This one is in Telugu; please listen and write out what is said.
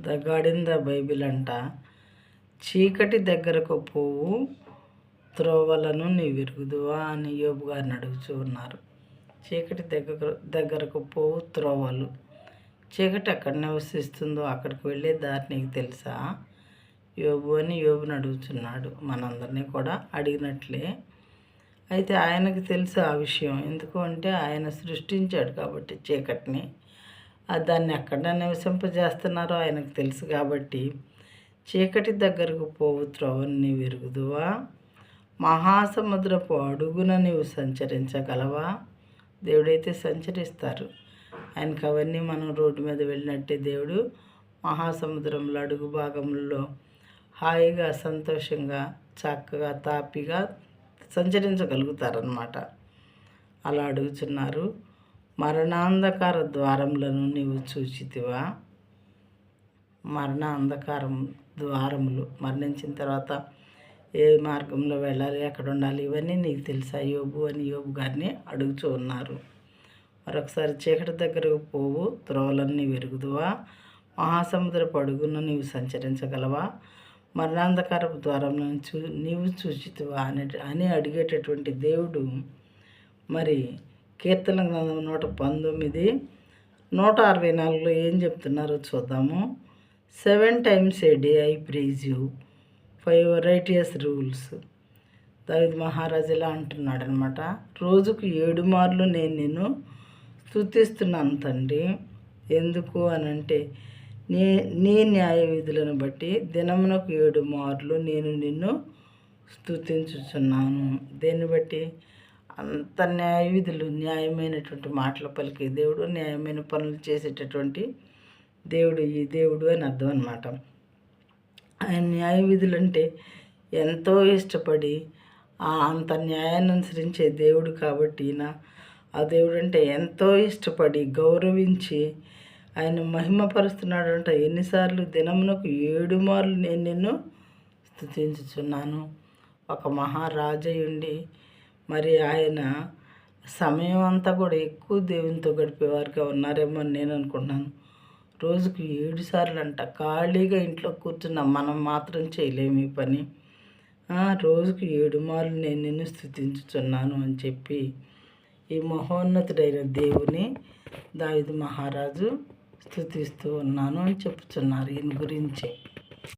The God in the Bible అంట, చీకటి దగ్గరకు పోవు త్రోవలను నీ విరుగుదువా అని యోబు గారిని అడుగుతూ ఉన్నారు. చీకటి దగ్గరకు పోవు త్రోవలు, చీకటి ఎక్కడ నివసిస్తుందో అక్కడికి వెళ్ళే దారి నీకు తెలుసా యోబు అని యోబుని అడుగుతున్నాడు. మనందరినీ కూడా అడిగినట్లే. అయితే ఆయనకు తెలుసు ఆ విషయం. ఎందుకు అంటే ఆయన సృష్టించాడు కాబట్టి చీకటిని, దాన్ని ఎక్కడ నివసింపజేస్తున్నారో ఆయనకు తెలుసు కాబట్టి, చీకటి దగ్గరకు పోవు త్రోవని విరుగుదువా, మహాసముద్రపు అడుగున నీవు సంచరించగలవా. దేవుడైతే సంచరిస్తారు. ఆయనకు అవన్నీ మనం రోడ్డు మీద వెళ్ళినట్టే దేవుడు మహాసముద్రంలో అడుగు భాగంలో హాయిగా సంతోషంగా చక్కగా తాపిగా సంచరించగలుగుతారన్నమాట. అలా అడుగుతున్నారు. మరణాంధకార ద్వారములను నీవు చూచితివా. మరణ అంధకారం ద్వారములు, మరణించిన తర్వాత ఏ మార్గంలో వెళ్ళాలి, ఎక్కడ ఉండాలి, ఇవన్నీ నీకు తెలుసా యోబు అని యోబు గారిని అడుగుతూ ఉన్నారు. మరొకసారి చీకటి దగ్గరకు పోవు త్రోవలన్నీ విరుగుదువా, మహాసముద్రపు అడుగున నీవు సంచరించగలవా, మరణాంధకారపు ద్వారంలో నీవు చూచితివా అని అడిగేటటువంటి దేవుడు మరి కీర్తన గ్రంథం 119, 164లో ఏం చెప్తున్నారో చూద్దాము. 7 times a day I praise you for your righteous rules. దావీదు మహారాజు ఇలా అంటున్నాడు అనమాట. రోజుకు 7 మార్లు నేను నిన్ను స్తుతిస్తున్నాను తండ్రి. ఎందుకు అని అంటే నీ న్యాయ విధులను బట్టి దినమునకు 7 మార్లు నేను నిన్ను స్తుతించుచున్నాను. దేన్ని బట్టి? అంత న్యాయ విధులు, న్యాయమైనటువంటి మాటలు పలికే దేవుడు, న్యాయమైన పనులు చేసేటటువంటి దేవుడు ఈ దేవుడు అని అర్థం అన్నమాట. ఆయన న్యాయ విధులు అంటే ఎంతో ఇష్టపడి అంత న్యాయాన్ని అనుసరించే దేవుడు కాబట్టి ఆ దేవుడు అంటే ఎంతో ఇష్టపడి గౌరవించి ఆయన మహిమపరుస్తున్నాడు అంట. ఎన్నిసార్లు? దినమునకు 7 మార్లు నేను నిన్ను స్తుతించుచున్నాను. ఒక మహారాజయుండి మరి ఆయన సమయం అంతా కూడా ఎక్కువ దేవునితో గడిపేవారుగా ఉన్నారేమో అని నేను అనుకుంటున్నాను. రోజుకు 7 సార్లు అంట. ఖాళీగా ఇంట్లో కూర్చున్నాం, మనం మాత్రం చేయలేము ఈ పని. రోజుకు 7 మార్లు నేను నిన్ను స్తుతించుచున్నాను అని చెప్పి ఈ మహోన్నతుడైన దేవుని దావీదు మహారాజు స్తుతిస్తూ ఉన్నాను అని చెప్తున్నారు ఈయన గురించి.